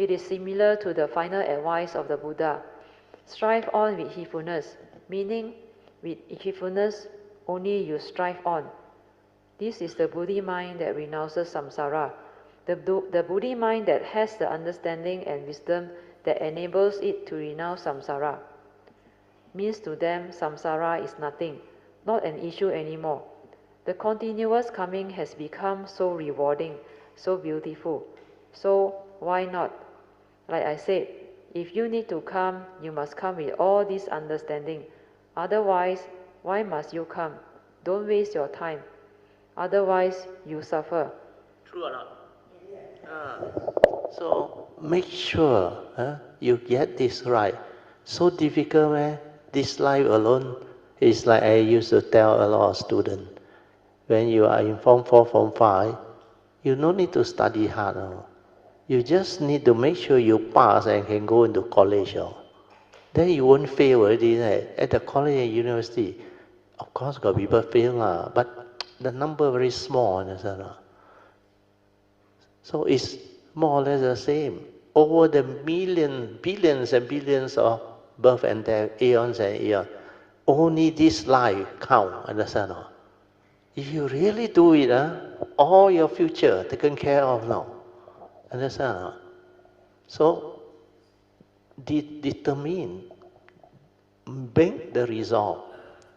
It is similar to the final advice of the Buddha. Strive on with heedfulness, meaning with heedfulness only you strive on. This is the Bodhi mind that renounces samsara, the Bodhi mind that has the understanding and wisdom that enables it to renounce samsara. Means to them, samsara is nothing, not an issue anymore. The continuous coming has become so rewarding, so beautiful. So why not? Like I said, if you need to come, you must come with all this understanding. Otherwise, why must you come? Don't waste your time. Otherwise, you suffer. True or not? So make sure you get this right. So difficult, man. This life alone is like I used to tell a lot of students. When you are in Form 4, Form 5, you don't need to study hard. No. You just need to make sure you pass and can go into college. No. Then you won't fail already. Right? At the college and university, of course got people fail, but the number very small. Understand? So it's more or less the same. Over the billions and billions of birth and death, eons and eons, only this life count, understand? If you really do it, all your future taken care of now, understand? So, determine, make the resolve,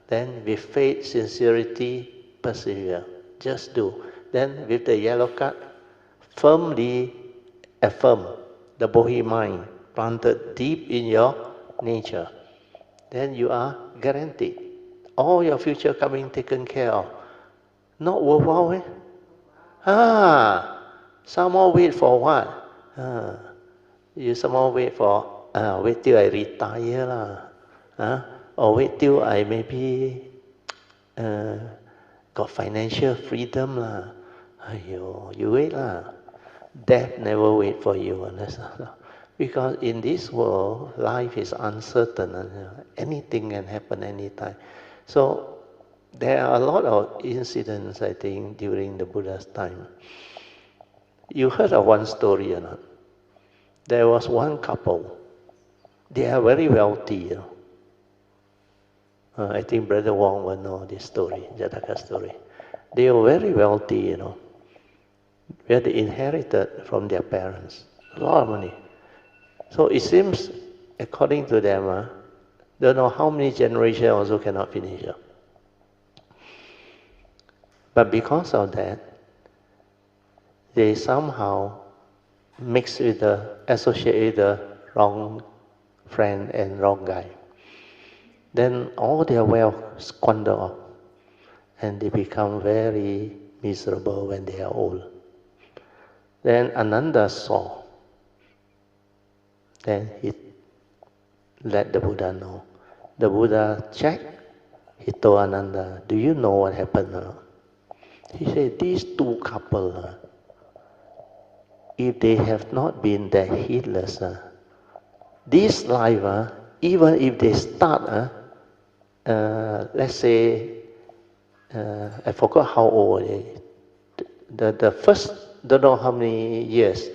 then with faith, sincerity, persevere, just do. Then with the yellow card, firmly affirm the Bodhi mind planted deep in your nature. Then you are guaranteed all your future coming taken care of. Not worthwhile, some more wait for what? You some more wait for, wait till I retire lah. Or wait till I maybe got financial freedom lah. You wait lah. Death never wait for you, understand? Because in this world, life is uncertain. Anything can happen anytime. So there are a lot of incidents, I think, during the Buddha's time. You heard of one story or not? There was one couple. They are very wealthy. I think Brother Wong will know this story, Jataka story. They are very wealthy, where they inherited from their parents a lot of money. So it seems, according to them, don't know how many generations also cannot finish. But because of that, they somehow mix with associate with the wrong friend and wrong guy. Then all their wealth squander off, and they become very miserable when they are old. Then Ananda saw. Then he let the Buddha know. The Buddha checked. He told Ananda, do you know what happened? He said, these two couples, if they have not been that heedless, this life, even if they start, let's say, I forgot how old the first, don't know how many years,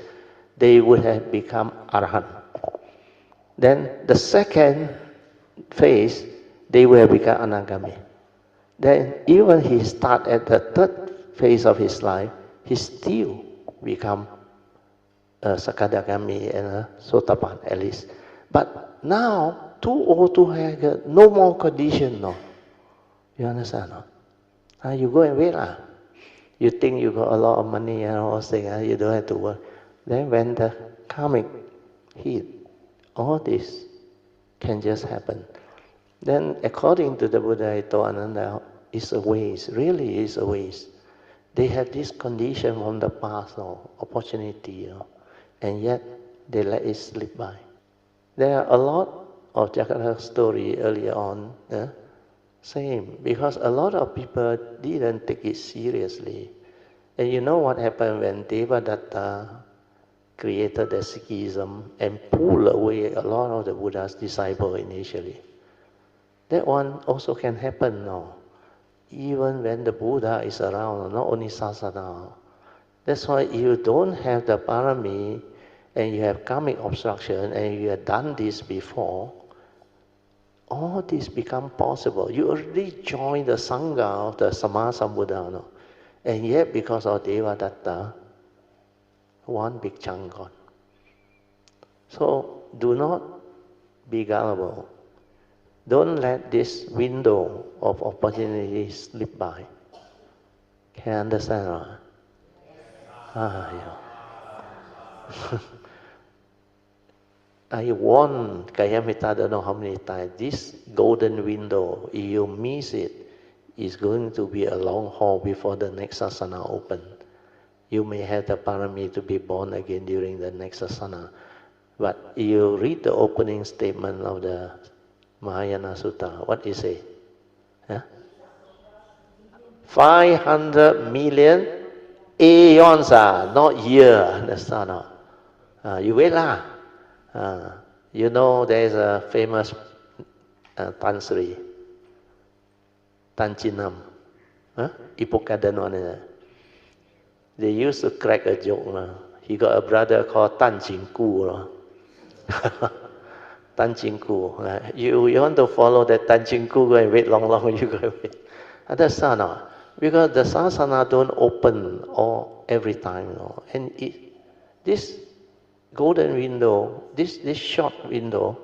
they would have become Arahant. Then the second phase, they will have become Anagami. Then even he start at the third phase of his life, he still become Sakadagami and a Sotapan at least. But now, too old to have no more condition, no. You understand? No? You go and wait. You think you got a lot of money and all things, you don't have to work. Then when the karmic hit, all this can just happen. Then according to the Buddha, I told Ananda, it's a waste, really is a waste. They have this condition from the past, opportunity, and yet they let it slip by. There are a lot of Jakarta story earlier on, same, because a lot of people didn't take it seriously. And you know what happened when Devadatta created the Sikhism and pulled away a lot of the Buddha's disciples initially. That one also can happen now, even when the Buddha is around, not only Sasana. That's why if you don't have the parami, and you have karmic obstruction, and you have done this before, all this become possible. You already joined the Sangha of the Sammasambuddha, no? And yet because of Devadatta, one big chunk gone. So do not be gullible. Don't let this window of opportunity slip by. Can you understand? Right? Yeah. I warned Kayamita, I don't know how many times, this golden window, if you miss it, it's going to be a long haul before the next sasana open. You may have the parami to be born again during the next sasana. But you read the opening statement of the Mahayana Sutta, what is it? Huh? 500 million aeons, not year, understand? You wait lah. You know there is a famous Tan Sri, Tan Chinam, Ipokadan one. They used to crack a joke. He got a brother called Tan Chinku. Tan Chinku. You want to follow that Tan Chinku, go and wait long, you go and wait. Understand? Because the sasana don't open all every time. And this golden window, this short window,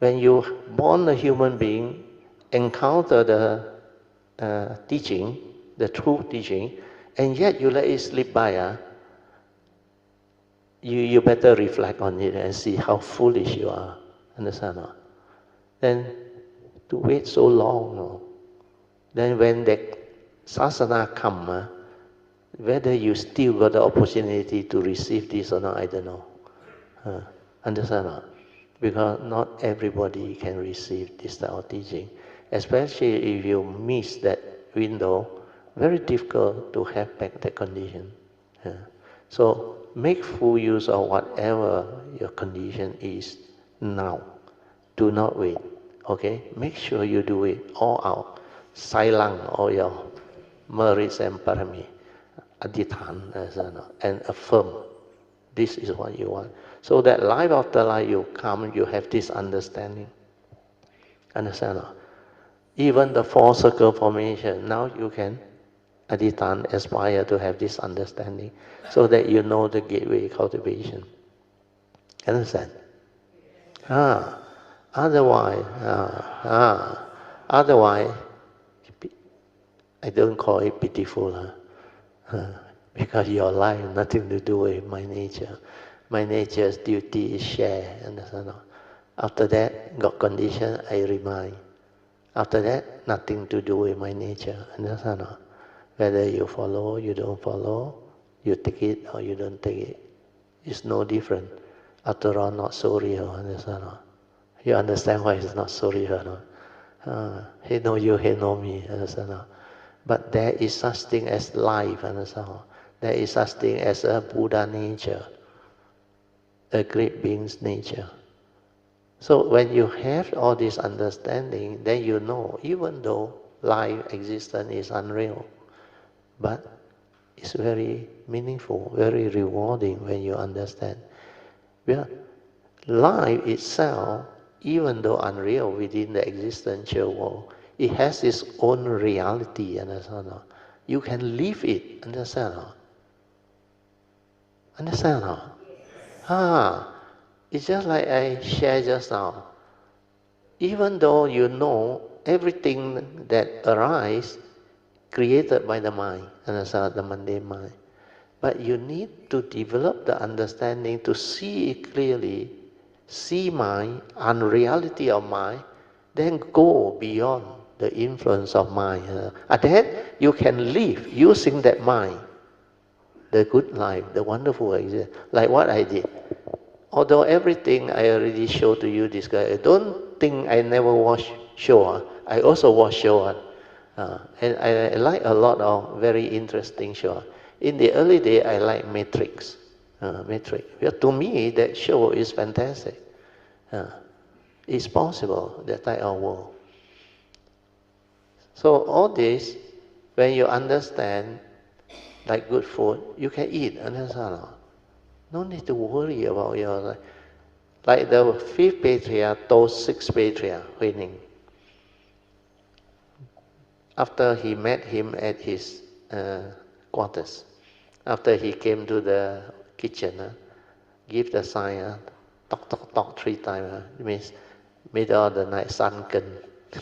when you born a human being, encounter the teaching, the true teaching, and yet you let it slip by, you better reflect on it and see how foolish you are. Understand? Then to wait so long, then when the sasana come, whether you still got the opportunity to receive this or not, I don't know. Understand? Because not everybody can receive this type of teaching. Especially if you miss that window, very difficult to have back the condition. So make full use of whatever your condition is now. Do not wait. Okay? Make sure you do it all out. Sailang all your merits and parami. Adhithan, and affirm. This is what you want. So that life after life you come, you have this understanding. Understand? Even the four circle formation, now you can adhithan, aspire to have this understanding, so that you know the gateway cultivation. Understand? Otherwise, I don't call it pitiful, because your life nothing to do with my nature. My nature's duty is share, understand? After that, got condition, I remind. After that, nothing to do with my nature, understand? Whether you follow, you don't follow, you take it or you don't take it, it's no different. After all, not so real, understand? You understand why it's not so real, no? He know you, he know me, understand? But there is such thing as life, understand? There is such thing as a Buddha nature, a great being's nature. So when you have all this understanding, then you know, even though life existence is unreal, but it's very meaningful, very rewarding when you understand. Yeah. Life itself, even though unreal within the existential world, it has its own reality, understand? You can live it, understand? Understand? It's just like I shared just now. Even though you know everything that arises created by the mind, understand, the mundane mind, but you need to develop the understanding to see it clearly, see mind, unreality of mind, then go beyond the influence of mind. And then you can live using that mind, the good life, the wonderful existence, like what I did. Although everything I already showed to you, this guy, don't think I never watch show. I also watch show. And I like a lot of very interesting show. In the early day, I like Matrix. Matrix. Well, to me, that show is fantastic. It's possible, that type of world. So all this, when you understand, like good food, you can eat, understand? No need to worry about your life. Like the fifth patriarch told sixth patriarch, Huining, after he met him at his quarters, after he came to the kitchen, give the sign, talk, talk, talk 3 times. It means middle of the night, sun can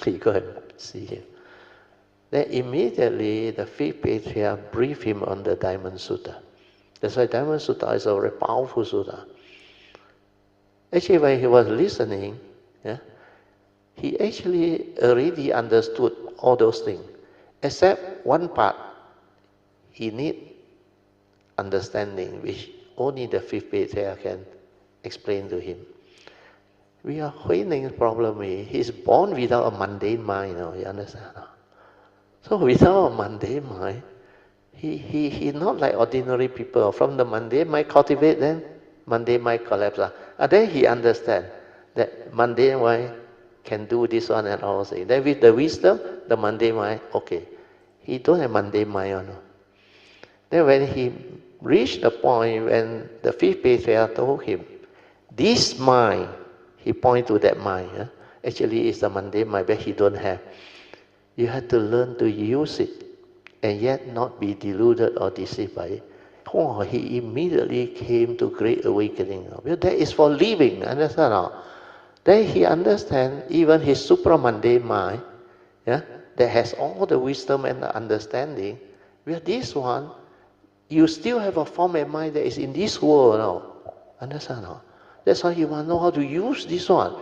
he go and see him. Then immediately the fifth patriarch briefed him on the Diamond Sutta. That's why Diamond Sutta is a very powerful sutta. Actually, when he was listening, he actually already understood all those things, except one part. He need understanding, which only the fifth patriarch can explain to him. We are Huining's problem is he's born without a mundane mind, you understand? So without a mundane mind, he not like ordinary people. From the mundane mind cultivate, then mundane mind collapse. And then he understand that mundane mind can do this one and all things. Then with the wisdom, the mundane mind, okay. He don't have mundane mind. No. Then when he reached the point when the fifth patriarch told him, this mind, he point to that mind, actually is the mundane mind, but he don't have. You have to learn to use it and yet not be deluded or deceived by it. Oh, he immediately came to great awakening. Well, that is for living, understand? Then he understands even his supramundane mind, that has all the wisdom and the understanding. Well, this one, you still have a form of mind that is in this world now. Understand? That's why you must know how to use this one.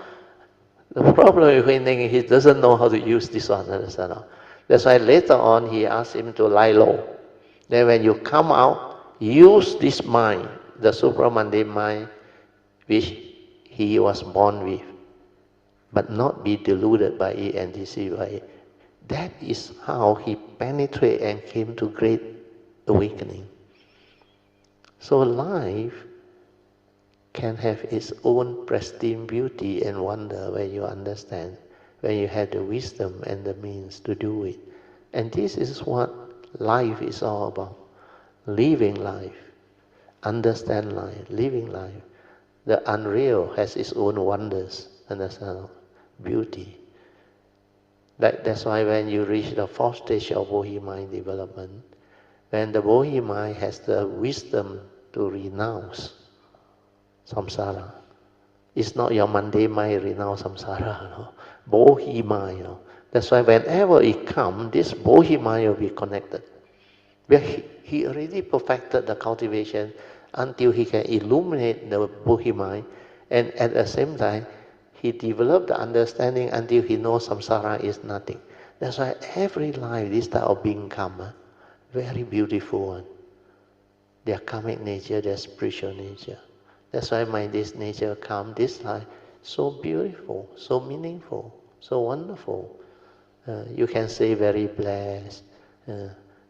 The problem with Huining is he doesn't know how to use this one. Understand? That's why later on he asked him to lie low. Then when you come out, use this mind, the supramundane mind, which he was born with, but not be deluded by it and deceived by it. That is how he penetrated and came to great awakening. So life can have its own pristine beauty and wonder when you understand, when you have the wisdom and the means to do it. And this is what life is all about. Living life, understand life, living life. The unreal has its own wonders, understand? Beauty. That's why when you reach the 4th stage of Bodhi mind development, when the Bodhi mind has the wisdom to renounce samsara. It's not your mundane mind renounce samsara, no. Bodhi mind. No. That's why whenever it comes, this Bodhi mind will be connected. Well, he already perfected the cultivation until he can illuminate the Bodhi mind, and at the same time, he developed the understanding until he knows samsara is nothing. That's why every life, this type of being come, very beautiful one. Their karmic nature, their spiritual nature. That's why this nature come, this life, so beautiful, so meaningful, so wonderful. You can say very blessed,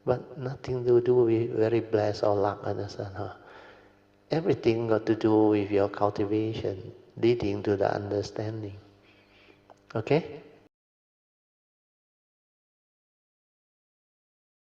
but nothing to do with very blessed or luck, understand? Everything got to do with your cultivation, leading to the understanding. Okay?